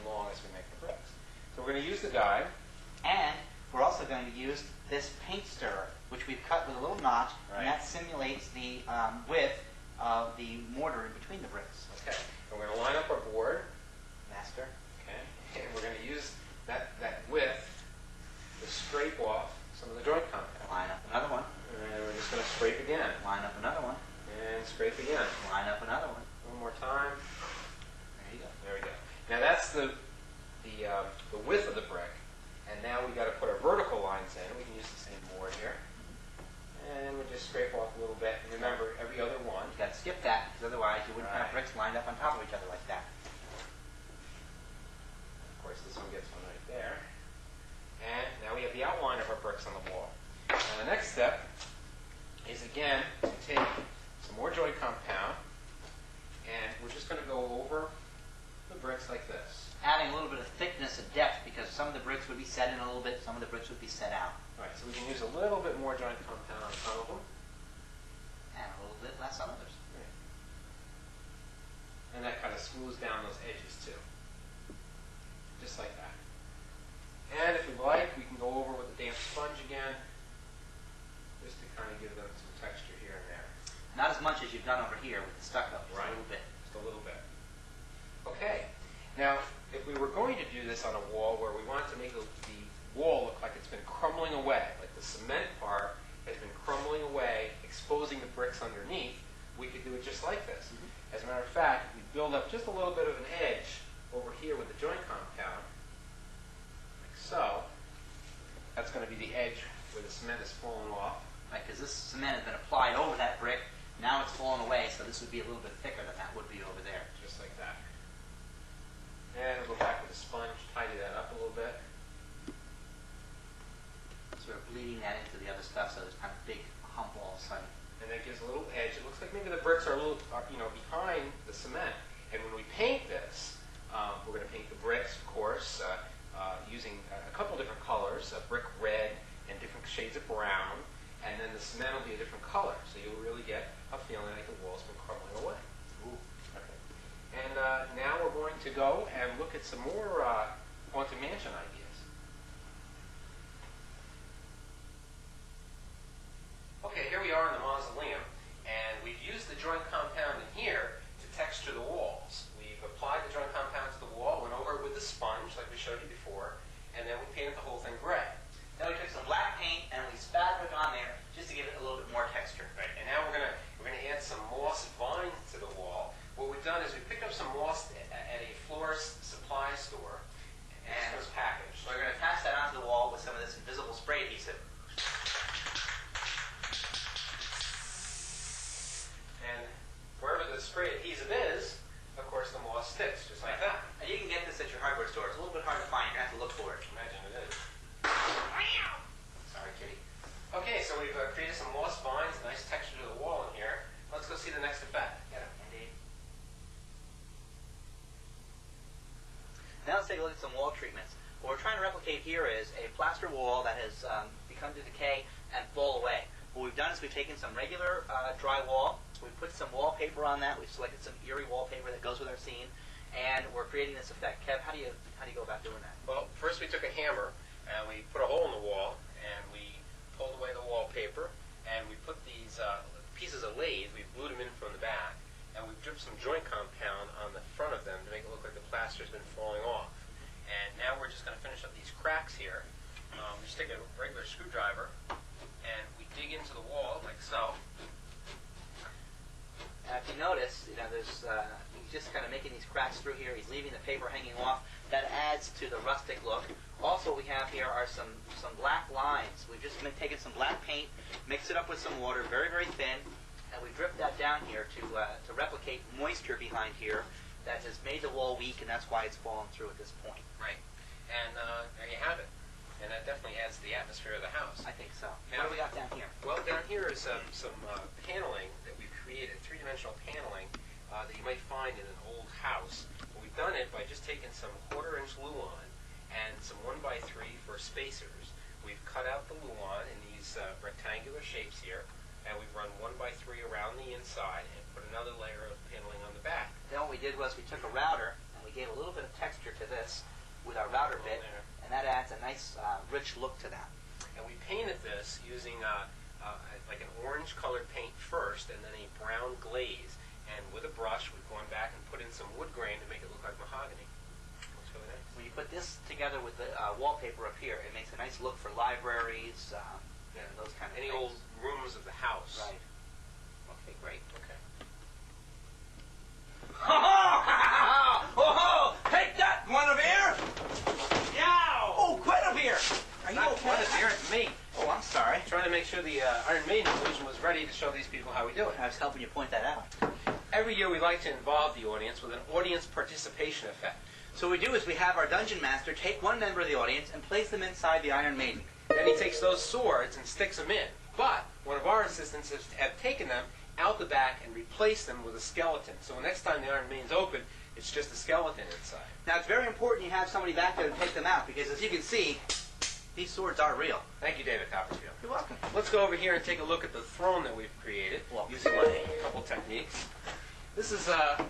along as we make the bricks. So we're going to use the guide. And we're also going to use this paint stirrer, which we've cut with a little notch, Right. and that simulates the width of the mortar in between the bricks. Okay. And we're going to line up our board. Master. Okay. And we're going to use that width to scrape off some of the joint compound. Line up another one. And we're just going to scrape again. Line up another one. And scrape again. Line up another one. One more time. There you go. There we go. Now that's the width of the brick, and now we've got to put our vertical lines in. We can use the same board here, and we just scrape off a little bit. And remember, every other one. You got to skip that, because otherwise you wouldn't have Right. bricks lined up on top of each other like that. Of course, this one gets one right there. And now we have the outline of our bricks on the wall. Now the next step is, again, to take some more joint compound, and we're just going to go over the bricks like this. Adding a little bit of thickness and depth, because some of the bricks would be set in a little bit, some of the bricks would be set out. All right, so we can use a little bit more joint compound on some of them. And a little bit less on others. Right. And that kind of smooths down those edges too. Just like that. And if we like, we can go over with a damp sponge again, just to kind of give them some texture here and there. Not as much as you've done over here with the stucco, just Right. a little bit. Just a little bit. Okay. Now, if we were going to do this on a wall where we want to make the wall look like it's been crumbling away, like the cement part has been crumbling away, exposing the bricks underneath, we could do it just like this. Mm-hmm. As a matter of fact, we build up just a little bit of an edge over here with the joint compound, like so. That's going to be the edge where the cement is falling off. Right, because this cement has been applied over that brick, now it's fallen away, so this would be a little bit thicker than that would be over there. Just like that. And we'll go back with a sponge, tidy that up a little bit. Sort of bleeding that into the other stuff, so there's kind of big hump all of a sudden. And that gives a little edge. It looks like maybe the bricks are a little, behind the cement. And when we paint this, we're going to paint the bricks, of course, using a couple different colors, brick red and different shades of brown. And then the cement will be a different color, so you'll really get a feeling like the wall's been crumbling away. Ooh. Okay. And now we're going to go and look at some more haunted mansion ideas. Okay, here we are in the mausoleum, and we've used the joint compound in here to texture the walls. We've applied the joint compound to the wall, went over it with the sponge like we showed you before, and then we painted the whole thing gray. Then we took some black paint and we spattered it on there just to give it a little bit more texture. Right, and now we're gonna add some moss vines to the wall. What we've done is we picked up some moss at a florist supply store, and it was packaged. So we're going to attach that onto the wall with some of this invisible spray adhesive. And wherever the spray adhesive is, of course, the moss sticks, just like that. And you can get this at your hardware store. It's a little bit hard to find. You're going to have to look for it. Imagine it is. Sorry, kitty. Okay, so we've created some moss vines, a nice texture to the wall in here. Let's go see the next effect. Get it, indeed. Now let's take a look at some wall treatments. What we're trying to replicate here is a plaster wall that has begun to decay and fall away. What we've done is we've taken some regular drywall, we've put some wallpaper on that, we've selected some eerie wallpaper that goes with our scene, and we're creating this effect. Kev, how do you go about doing that? Well, first we took a hammer and we put a hole in the wall and we pulled away the wallpaper and we put these pieces of lathe, we glued them in from the back, and we dripped some joint compound on the front of them to make it look like the plaster's been falling off. And now we're just going to finish up these cracks here. We just take a regular screwdriver and we dig into the wall like so. If you notice, there's he's just kind of making these cracks through here. He's leaving the paper hanging off. That adds to the rustic look. Also, what we have here are some black lines. We've just been taking some black paint, mixed it up with some water, very, very thin, and we dripped that down here to replicate moisture behind here that has made the wall weak, and that's why it's fallen through at this point. Right. And there you have it. And that definitely adds to the atmosphere of the house. I think so. Now, What do we got down here? Well, down here is some paneling that we've created, three-dimensional paneling that you might find in an old house. We've done it by just taking some 1/4-inch Luan and some 1x3 for spacers. We've cut out the Luan in these rectangular shapes here, and we've run 1x3 around the inside and put another layer of paneling on the back. Then what we did was we took a router and we gave a little bit of texture to this with our router bit, and that adds a nice rich look to that. And we painted this using like an orange-colored paint first and then a brown glaze. And with a brush, we've gone back and put in some wood grain to make it look like mahogany. Looks really nice. When you put this together with the wallpaper up here, it makes a nice look for libraries, and those kind of Any things. old rooms of the house. Right. Okay, great. Okay. Oh, take that, Guinevere! Yow! Oh, Guinevere! Are you Not okay? Guinevere, it's me. Oh, I'm sorry. Trying to make sure the Iron Maiden illusion was ready to show these people how we do it. I was helping you point that out. Every year we like to involve the audience with an audience participation effect. So what we do is we have our dungeon master take one member of the audience and place them inside the Iron Maiden. Then he takes those swords and sticks them in. But one of our assistants have taken them out the back and replaced them with a skeleton. So the next time the Iron Maiden's open, it's just a skeleton inside. Now it's very important you have somebody back there to take them out, because as you can see, these swords are real. Thank you, David Copperfield. You're welcome. Let's go over here and take a look at the throne that we've created using a couple techniques. This is a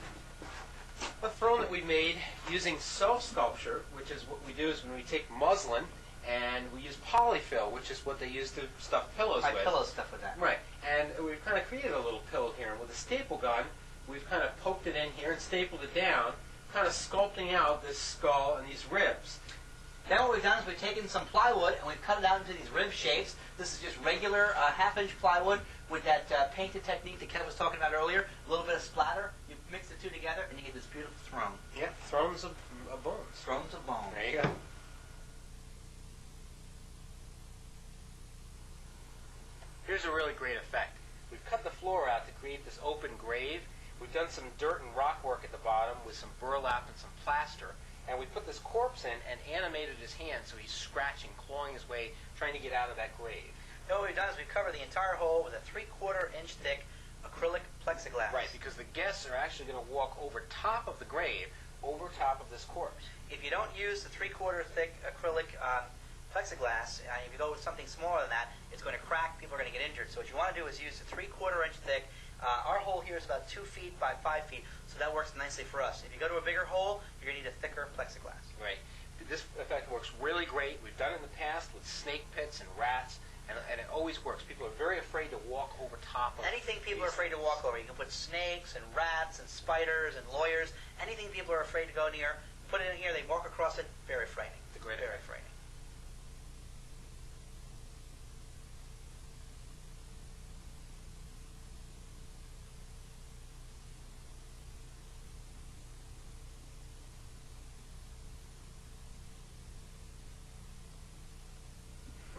throne that we made using self-sculpture, which is what we do is when we take muslin and we use polyfill, which is what they use to stuff pillows I with. pillow stuff with that. Right, and we've kind of created a little pillow here. And with a staple gun, we've kind of poked it in here and stapled it down, kind of sculpting out this skull and these ribs. Then what we've done is we've taken some plywood and we've cut it out into these rib shapes. This is just regular half-inch plywood with that painted technique that Ken was talking about earlier. A little bit of splatter. You mix the two together and you get this beautiful throne. Yeah, thrones of bones. Thrones of bone. There you go. Here's a really great effect. We've cut the floor out to create this open grave. We've done some dirt and rock work at the bottom with some burlap and some plaster. And we put this corpse in and animated his hand so he's scratching, clawing his way, trying to get out of that grave. Then what we've done is we've covered the entire hole with a 3/4 inch thick acrylic plexiglass. Right, because the guests are actually going to walk over top of the grave, over top of this corpse. If you don't use the 3/4 thick acrylic plexiglass, if you go with something smaller than that, it's going to crack. People are going to get injured. So what you want to do is use the 3/4 inch thick. Our hole here is about 2 feet by 5 feet, so that works nicely for us. If you go to a bigger hole, you're going to need a thicker plexiglass. Right. This effect works really great. We've done it in the past with snake pits and rats, and it always works. People are very afraid to walk over top of Anything people are afraid to walk over. You can put snakes and rats and spiders and lawyers. Anything people are afraid to go near, put it in here. They walk across it. Very frightening. It's a great Very effect. frightening.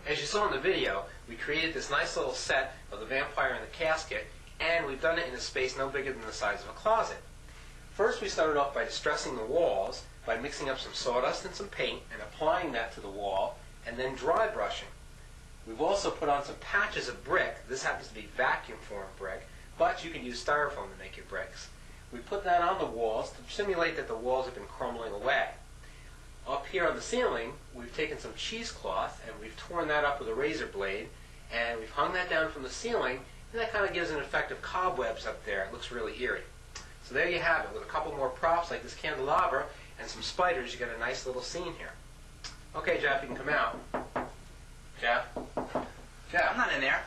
As you saw in the video, we created this nice little set of the vampire and the casket, and we've done it in a space no bigger than the size of a closet. First, we started off by distressing the walls by mixing up some sawdust and some paint and applying that to the wall, and then dry brushing. We've also put on some patches of brick. This happens to be vacuum-formed brick, but you can use styrofoam to make your bricks. We put that on the walls to simulate that the walls have been crumbling away. Up here on the ceiling, we've taken some cheesecloth and we've torn that up with a razor blade, and we've hung that down from the ceiling, and that kind of gives an effect of cobwebs up there. It looks really eerie. So there you have it. With a couple more props like this candelabra and some spiders, you get a nice little scene here. Okay, Jeff, you can come out. Jeff? Jeff? I'm not in there.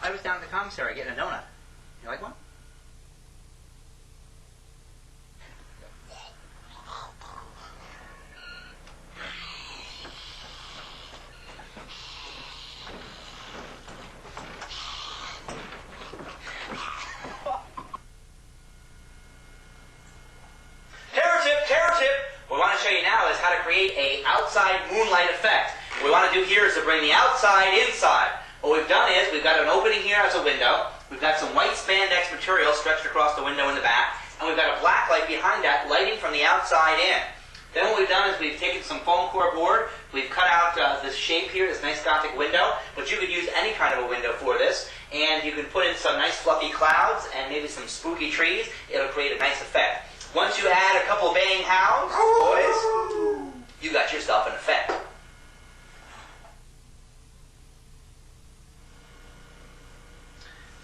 I was down at the commissary getting a donut. You like one? What we want to show you now is how to create an outside moonlight effect. What we want to do here is to bring the outside inside. What we've done is we've got an opening here as a window. We've got some white spandex material stretched across the window in the back. And we've got a black light behind that lighting from the outside in. Then what we've done is we've taken some foam core board. We've cut out this shape here, this nice Gothic window. But you could use any kind of a window for this. And you can put in some nice fluffy clouds and maybe some spooky trees. It'll create a nice effect. Once you add a couple baying hounds, boys, you got yourself an effect.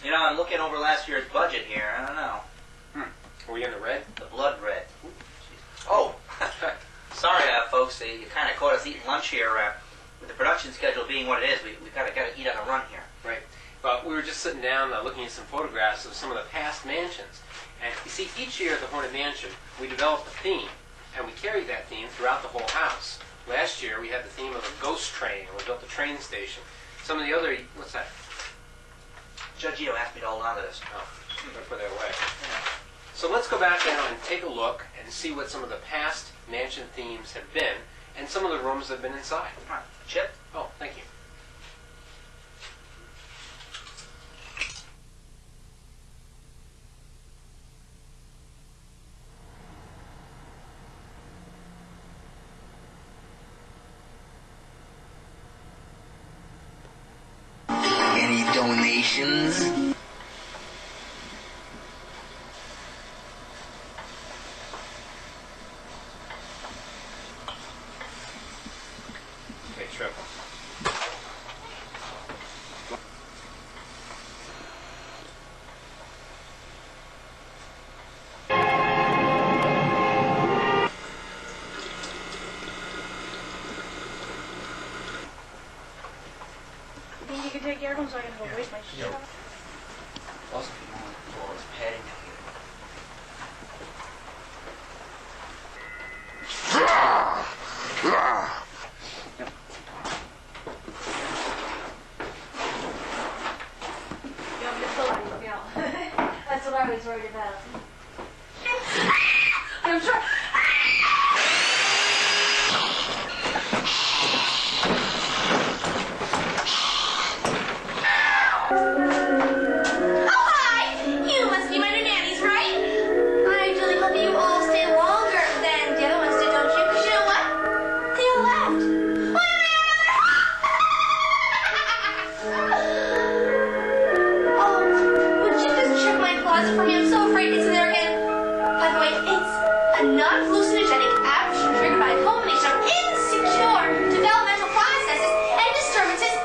You know, I'm looking over last year's budget here. I don't know. Are we in the red? The blood red. Oh, sorry, folks. You kind of caught us eating lunch here. With the production schedule being what it is, we got to eat on a run here. Right. But we were just sitting down looking at some photographs of some of the past mansions. And you see, each year at the Haunted Mansion, we developed a theme, and we carried that theme throughout the whole house. Last year, we had the theme of a ghost train, and we built a train station. Some of the other, what's that? Judge Eo asked me to hold on to this. Oh, I'm going to put that away. So let's go back now and take a look and see what some of the past mansion themes have been, and some of the rooms that have been inside. All right. Chip? Oh, thank you. Congratulations. Okay, triple. You think you can take care of them so I can go waste my shit? Plus, people on the floor is petting you. You want me to pull on you? No. That's what I was worried about. I'm sure. Oh, hi! You must be my new nannies, right? I usually hope you all stay longer than the other ones did, don't you? Because you know what? They all left. What am I? Oh, would you just check my closet for me? I'm so afraid it's in there again. By the way, it's a non-hallucinogenic action triggered by a combination of insecure developmental processes and disturbances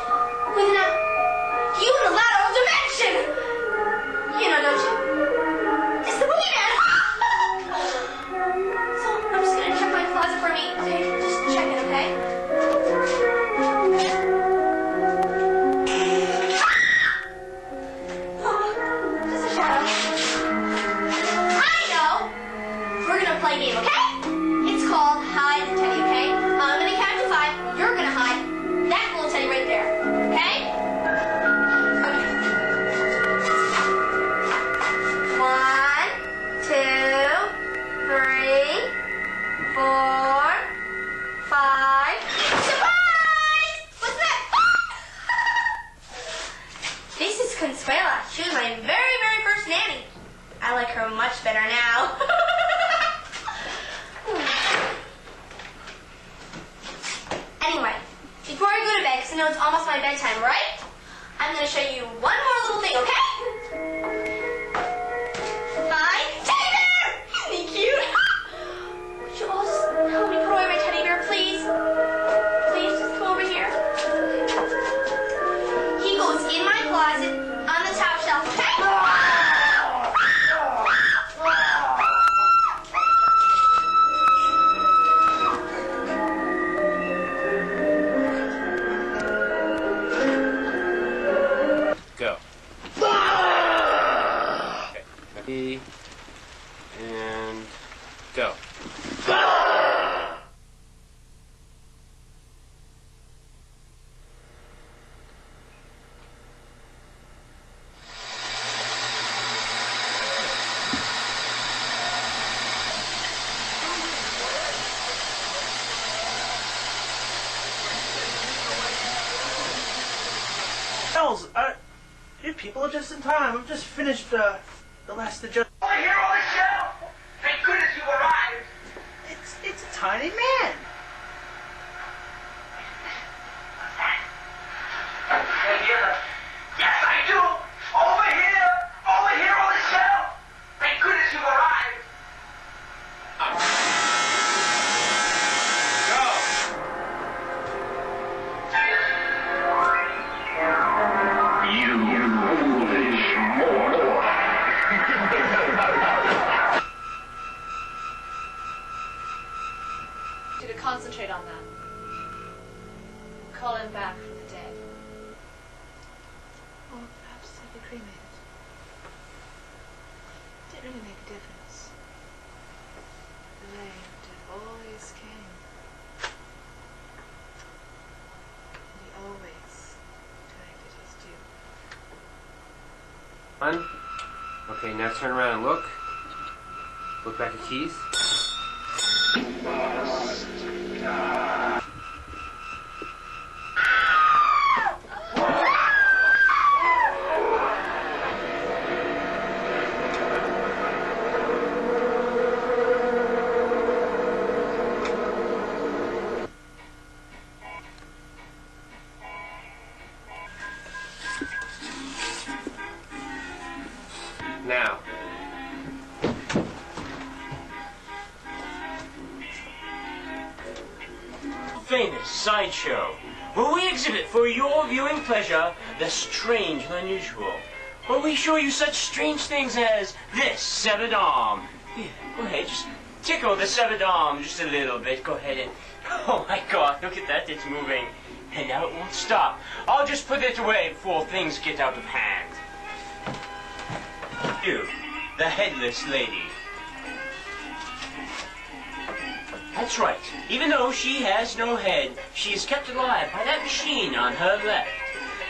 within a unilateral dimension. You know, don't you? It's the boogeyman. So I'm just gonna check my closet for me. Okay, just check it, okay? Oh, just a shadow. I know. We're gonna play a game, okay? It's called hide the teddy, okay? I'm gonna count to 5. You're gonna hide that little teddy right there, okay? Okay. 1, 2, 3, 4, 5. Surprise! What's that? This is Consuela. She was my very, very first nanny. I like her much better now. Anyway, before I go to bed, because I know it's almost my bedtime, right? I'm going to show you one more little thing, okay? My teddy bear! Isn't he cute? Would you all just help me put away my teddy bear, please? Please, just come over here. He goes in my closet on the top shelf, okay? Go. Okay. Ready. And go. Hells, you people are just in time. I've just finished the last adjust. Over here on the shelf! Thank goodness you arrived! It's a tiny man. Hey, yes, I do! Over here on the shelf! Thank goodness you arrived! You to concentrate on that. Call him back from the dead. Or perhaps have you cremated. Didn't really make a difference. The way it always came. And he always collected his due. One. Okay, now turn around and look. Look back at Keys. sideshow, where we exhibit for your viewing pleasure the strange and unusual. Where we show you such strange things as this severed arm. Here, go ahead, just tickle the severed arm just a little bit. Go ahead and... Oh my God, look at that, it's moving. And now it won't stop. I'll just put it away before things get out of hand. You, the headless lady. That's right. Even though she has no head, she is kept alive by that machine on her left.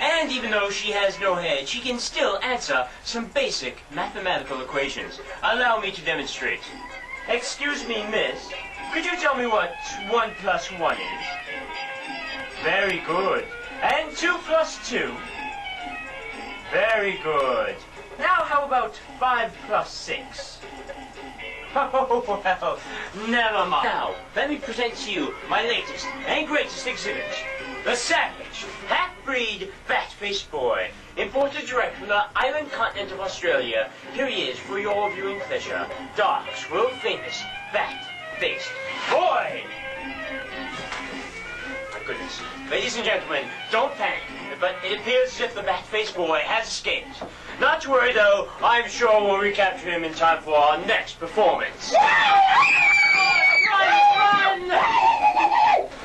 And even though she has no head, she can still answer some basic mathematical equations. Allow me to demonstrate. Excuse me, miss. Could you tell me what 1 plus 1 is? Very good. And 2 plus 2? Very good. Now how about 5 plus 6? Oh, well, never mind. Now, let me present to you my latest and greatest exhibit. The savage, half-breed, bat-faced boy, imported direct from the island continent of Australia. Here he is for your viewing pleasure. Dark's world-famous, bat-faced boy! My goodness. Ladies and gentlemen, don't panic, but it appears as if the bat-faced boy has escaped. Not to worry, though, I'm sure we'll recapture him in time for our next performance. Run, run!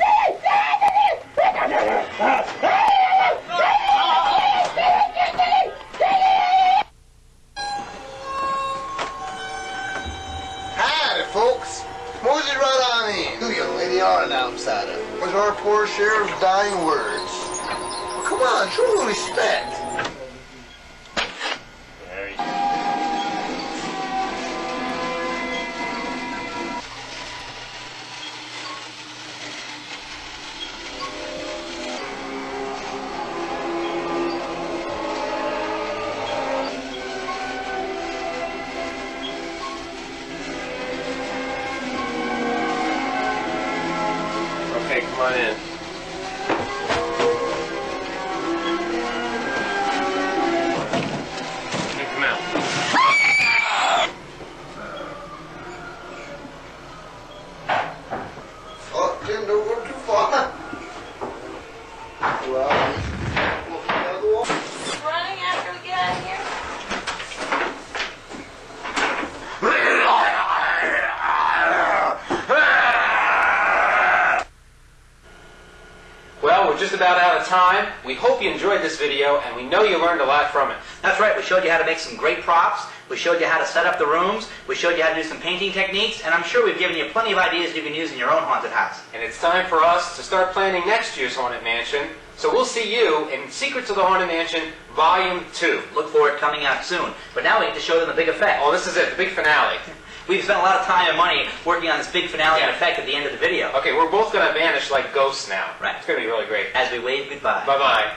Howdy, folks. Mosey right on in. Who young lady are an outsider? Was our poor sheriff's dying words. Come on, show some respect. Okay, come on in. Hey, come out. Oh, Jim, don't go too far. Well, another one. Running after we get out of here? Well, we're just about out of time. We hope you enjoyed this video, and we know you learned a lot from it. That's right, we showed you how to make some great props, we showed you how to set up the rooms, we showed you how to do some painting techniques, and I'm sure we've given you plenty of ideas you can use in your own haunted house. And it's time for us to start planning next year's Haunted Mansion. So we'll see you in Secrets of the Haunted Mansion, Volume 2. Look for it coming out soon. But now we get to show them the big effect. Oh, this is it, the big finale. We've spent a lot of time and money working on this big finale and effect at the end of the video. Okay, we're both going to vanish like ghosts now. Right. It's going to be really great. As we wave goodbye. Bye-bye.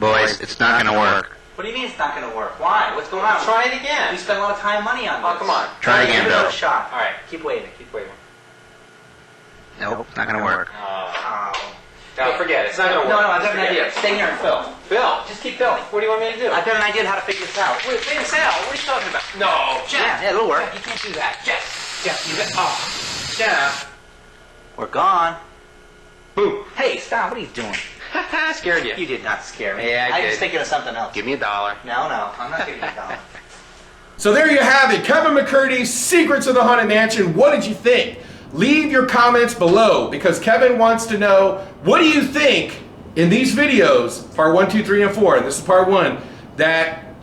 Boys, it's not gonna work. What do you mean it's not going to work? Why? What's going on? Try it again. We spent a lot of time and money on this. Oh, come on. Try again, Give it Bill. a shot. All right. Keep waving, keep waving. Nope, not gonna work. Oh. No, forget it. It's not going to work. No, I've got an Forget idea. it. Stay here and film. Phil, Just keep filming. what do you want me to do? I've got an idea on how to figure this out. Wait, Sal, what are you talking about? No, Jeff. Yeah, it'll work. You can't do that. Jeff, you got... Oh, Jeff. We're gone. Who? Hey, stop. What are you doing? Scared you. You did not scare me. Yeah, I was did. thinking of something else. Give me $1. No, I'm not giving you $1. So there you have it, Kevin McCurdy's Secrets of the Haunted Mansion. What did you think? Leave your comments below because Kevin wants to know, what do you think in these videos, part 1, 2, 3, and 4, and this is part 1, that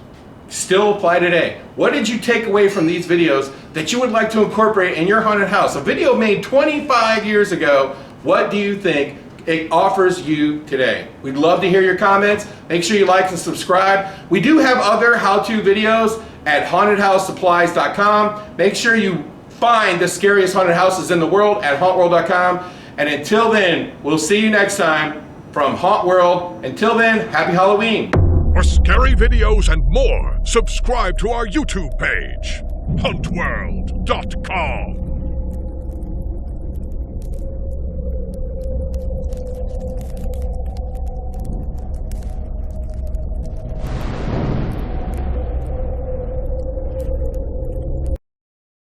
still apply today? What did you take away from these videos that you would like to incorporate in your haunted house? A video made 25 years ago, what do you think it offers you today? We'd love to hear your comments. Make sure you like and subscribe. We do have other how-to videos at hauntedhousesupplies.com. Make sure you find the scariest haunted houses in the world at hauntworld.com. And until then, we'll see you next time from Hauntworld. Until then, happy Halloween. For scary videos and more, subscribe to our YouTube page, huntworld.com.